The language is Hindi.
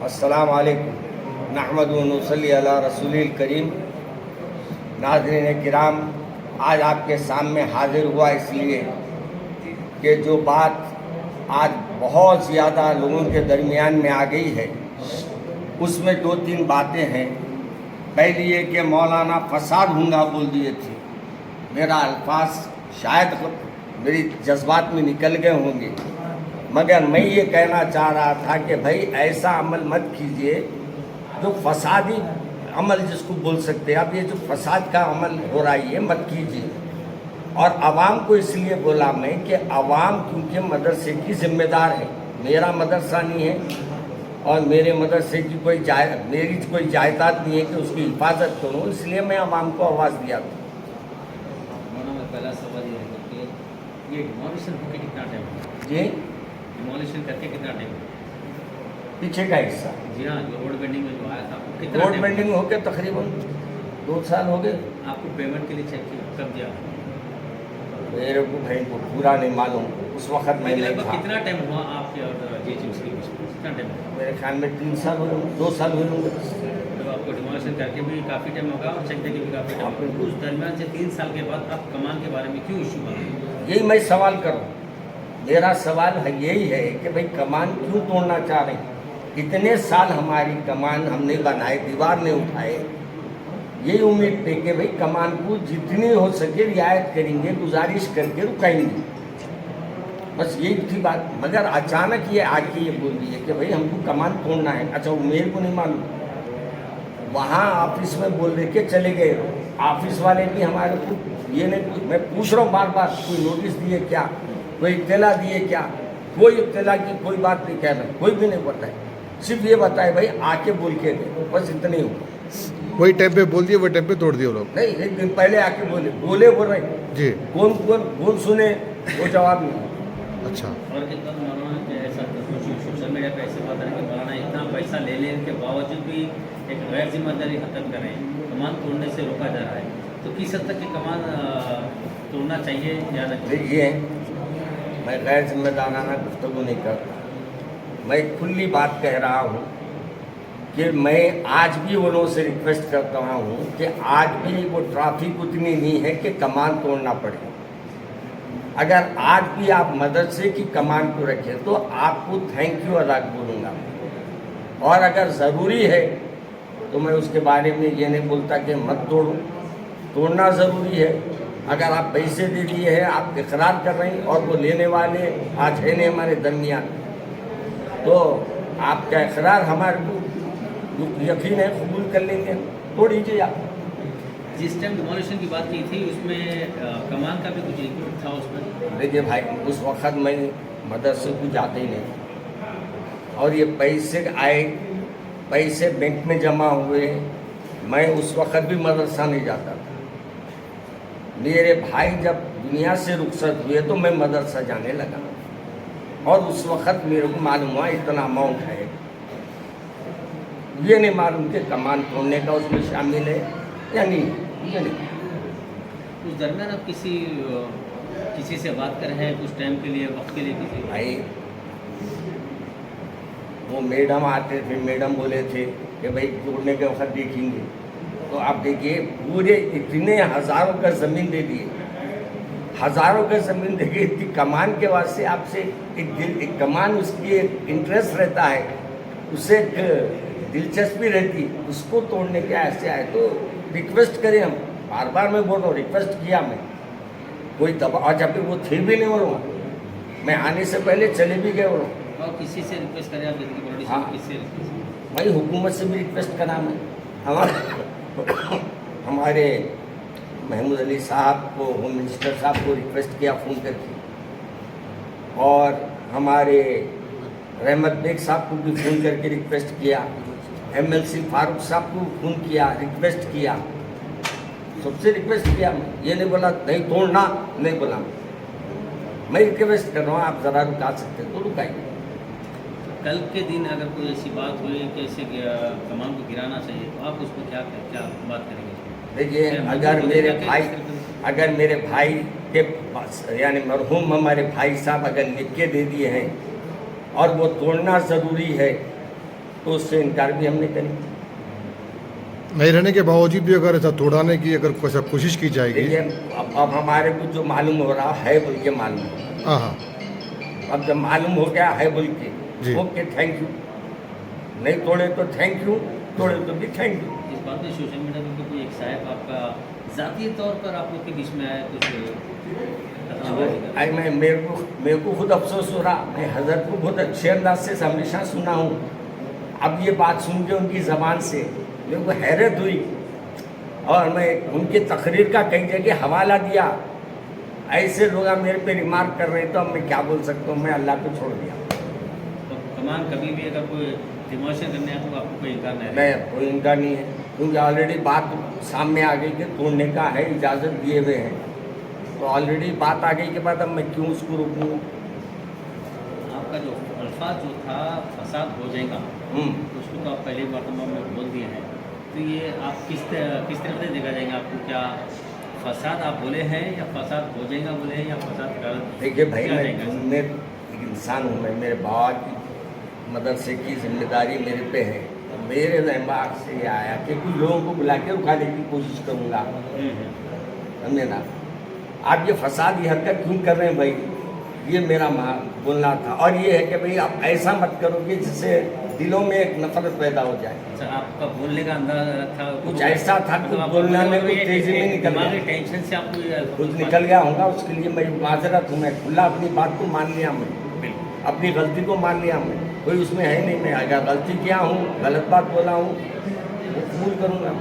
अस्सलाम वालेकुम नहमदु व नसल्ली अला रसूलिल करीम। नाज़रीन किराम, आज आपके सामने हाजिर हुआ इसलिए कि जो बात आज बहुत ज़्यादा लोगों के दरमियान में आ गई है, उसमें दो तीन बातें हैं। पहली ये कि मौलाना फसाद हूँगा बोल दिए थे। मेरा अल्फाज शायद मेरी जज्बात में निकल गए होंगे, मगर मैं ये कहना चाह रहा था कि भाई ऐसा अमल मत कीजिए जो फसादी अमल जिसको बोल सकते हैं। अब ये जो फसाद का अमल हो रहा है ये मत कीजिए। और आवाम को इसलिए बोला मैं कि आवाम क्योंकि मदरसे की जिम्मेदार है। मेरा मदरसा नहीं है और मेरे मदरसे की मेरी कोई जायदाद नहीं है कि उसकी हिफाजत करूँ, इसलिए मैं आवाम को आवाज़ दिया था। पहला सवाल ये है कि ये डिमोलिशन होके कितना टाइम हुआ? जी, डिमोलिशन करके कितना टाइम हुआ? पीछे का हिस्सा। जी हाँ, जो रोड बेंडिंग में जो आया था आपको कितना रोड टाइम बेंडिंग होके तकरीबन 2 साल हो गए। हुआ? आपको पेमेंट के लिए चेक किया कब दिया? मेरे को भाई को पूरा नहीं मालूम, उस वक्त मैं नहीं लगभग था। कितना टाइम हुआ आपके और जी उसके बीच में? कितना टाइम हुआ? मेरे ख्याल में 3 साल हुए होंगे, 2 साल हुए होंगे। तो आपको डिमोलिशन करके भी काफ़ी टाइम होगा और चेक देके भी काफ़ी टाइम होगा। उस दरमियान से 3 साल के बाद आप कमान के बारे में क्यों इशू बना? यही मैं सवाल करूँ। मेरा सवाल है यही है कि भाई कमान क्यों तोड़ना चाह रहे हैं? इतने साल हमारी कमान हमने बनाए, दीवार ने उठाए, यही उम्मीद थी कि भाई कमान को जितनी हो सके रियायत करेंगे, गुजारिश करके रुकाएंगे, बस यही थी बात। मगर अचानक ये आके ये बोल दिए कि भाई हमको कमान तोड़ना है। अच्छा, वो मेरे को नहीं मालूम, वहाँ ऑफिस में बोल दे के चले गए। ऑफिस वाले भी हमारे को ये नहीं, मैं पूछ रहा हूँ बार बार, कोई नोटिस दिए क्या, कोई इत्तला दिए क्या? कोई इत्तला की कोई बात नहीं कह रहे, कोई भी नहीं बताए। सिर्फ ये बताए भाई आके बोल के गए, बस इतने ही हुआ। वही टाइम पे बोल दिए, वही टाइम पे तोड़ दिए वो लोग। नहीं, एक दिन पहले आके बोले बोल रहे जी। कौन सुने, वो जवाब नहीं। अच्छा, और कितना मौलाना के ऐसा सोशल मीडिया पे ऐसे बात है कि मौलाना इतना पैसा लेने के बावजूद भी एक गैर जिम्मेदारी हरकत करें, कमान तोड़ने से रोका जा रहा है, तो किस हद तक की कमान तोड़ना चाहिए या नहीं? देखिए, मैं गैर जिम्मेदाराना गुफ्तगू नहीं करता। मैं खुली बात कह रहा हूँ कि मैं आज भी वो लोगों से रिक्वेस्ट करता हूँ कि आज भी वो ट्रैफिक उतनी नहीं है कि कमान तोड़ना पड़े। अगर आज भी आप मदरसे की कमान को रखें तो आपको थैंक यू अदा बोलूँगा। और अगर ज़रूरी है तो मैं उसके बारे में ये नहीं बोलता कि मत तोड़ो, तोड़ना ज़रूरी है। अगर आप पैसे दे दिए हैं, आप इकरार कर रहे हैं और वो लेने वाले आज है नहीं हमारे दरमियान, तो आपका इकरार हमारे को यकीन है कबूल कर लेंगे, तोड़ दीजिए आप। जिस टाइम डिमोलिशन की बात की थी उसमें कमान का भी कुछ इंक्लूड था उसमें? देखिए भाई, उस वक्त मैं मदरसे को जाते ही नहीं, और ये पैसे आए, पैसे बैंक में जमा हुए, मैं उस वक्त भी मदरसा नहीं जाता था। मेरे भाई जब दुनिया से रुखसत हुए तो मैं मदरसा जाने लगा, और उस वक्त मेरे को मालूम हुआ इतना अमाउंट है। ये नहीं मालूम कि कमान तोड़ने का उसमें शामिल है या नहीं, ये नहीं। उस दरमियान आप किसी से बात कर रहे हैं कुछ टाइम के लिए, वक्त के लिए? किसी भाई वो मैडम आते थे, मैडम बोले थे कि भाई तोड़ने के वक्त देखेंगे। तो आप देखिए, पूरे इतने हज़ारों का ज़मीन दे दिए, हज़ारों का ज़मीन देके इतनी कमान के वास्ते आपसे एक कमान, उसकी एक इंटरेस्ट रहता है, उससे एक दिलचस्पी रहती, उसको तोड़ने के ऐसे आए। तो रिक्वेस्ट करें हम, बार बार मैं बोल रहा हूँ, रिक्वेस्ट किया मैं, कोई दबाव, जब भी वो थे भी नहीं, वो मैं आने से पहले चले भी गए। वो और किसी से रिक्वेस्ट करें आप? हाँ, किससे? भाई हुकूमत से भी रिक्वेस्ट करा मैं। हमारे महमूद अली साहब को, होम मिनिस्टर साहब को रिक्वेस्ट किया फ़ोन करके, और हमारे रहमत बेग साहब को भी फ़ोन करके रिक्वेस्ट किया, MLC फारूक साहब को फ़ोन किया, रिक्वेस्ट किया, सबसे रिक्वेस्ट किया। मैं ये नहीं बोला नहीं तोड़ना, नहीं बोला, मैं रिक्वेस्ट कर रहा हूँ आप ज़रा रुका सकते तो रुकाइए। कल के दिन अगर कोई ऐसी बात हुई कि ऐसे कमान को गिराना चाहिए, तो आप उसको क्या बात करेंगे? देखिए, अगर मेरे भाई कि बस यानी मरहूम हमारे भाई साहब अगर लिख के दे दिए हैं और वो तोड़ना ज़रूरी है तो उससे इनकार भी हम नहीं करेंगे। नहीं रहने के बावजूद भी अगर ऐसा तोड़ाने की अगर कोशिश की जाएगी। देखिए अब हमारे को जो मालूम हो रहा है बोल के मालूम हो, हाँ हाँ अब जब मालूम हो गया है बोल जी। के ओके थैंक यू, नहीं तोड़े तो थैंक यू, तोड़े तो भी थैंक यू। इस बात में सोशल मीडिया पर कोई एक साहब आपका जातीय तौर पर आप लोग के बीच में आया कुछ खतराबाजी का? आई मैं मेरे को खुद अफसोस हो रहा, मैं हजरत को बहुत अच्छे अंदाज से हमेशा सुना हूँ। अब ये बात सुन के उनकी ज़बान से मेरे को हैरत हुई और मैं उनकी तकरीर का कई जगह हवाला दिया। ऐसे लोग अब मेरे पे रिमार्क कर रहे तो अब मैं क्या बोल सकता हूँ, मैं अल्लाह पे छोड़ दिया। तो कमान कभी भी अगर कोई डिमोशन करने आए तो आपको कोई इनकार नहीं मैं कोई इनका नहीं है, क्योंकि ऑलरेडी बात सामने आ गई कि तोड़ने का है, इजाज़त दिए हुए हैं, तो ऑलरेडी बात आ गई के बाद अब मैं क्यों उसको रोकूँ। आपका जो अल्फाज जो था फसाद हो जाएगा तो उसको तो आप पहले मरतबा में बोल दिए हैं, तो ये आप किस तरह से देखा जाएगा? आपको क्या फसाद आप बोले हैं या फसाद हो जाएगा बोले हैं या फसाद कर? देखिए भाई क्या मैं जाएगा? मैं एक इंसान हूँ, मैं मेरे बाबा की मदरसे की जिम्मेदारी मेरे पे है। मेरे दिमाग से ये आया कि कुछ लोगों को बुला के रुकाने की कोशिश करूँगा, समझे ना। आप ये फसाद ये हरकत क्यों कर रहे हैं भाई, ये मेरा बोलना था। और ये है कि भाई आप ऐसा मत करो कि जिससे दिलों में एक नफरत पैदा हो जाए। अच्छा, आपका बोलने का अंदाज था कुछ ऐसा था कि बोलना में कुछ तेजी में निकल गया, टेंशन से आपको कुछ निकल गया होगा, उसके लिए मेरी माजरत हूँ। मैं खुला अपनी बात को मान लिया, मैं अपनी गलती को मान लिया, मैं कोई उसमें है नहीं। मैं अगर गलती किया हूँ, गलत बात बोला हूँ, वो कबूल करूँगा।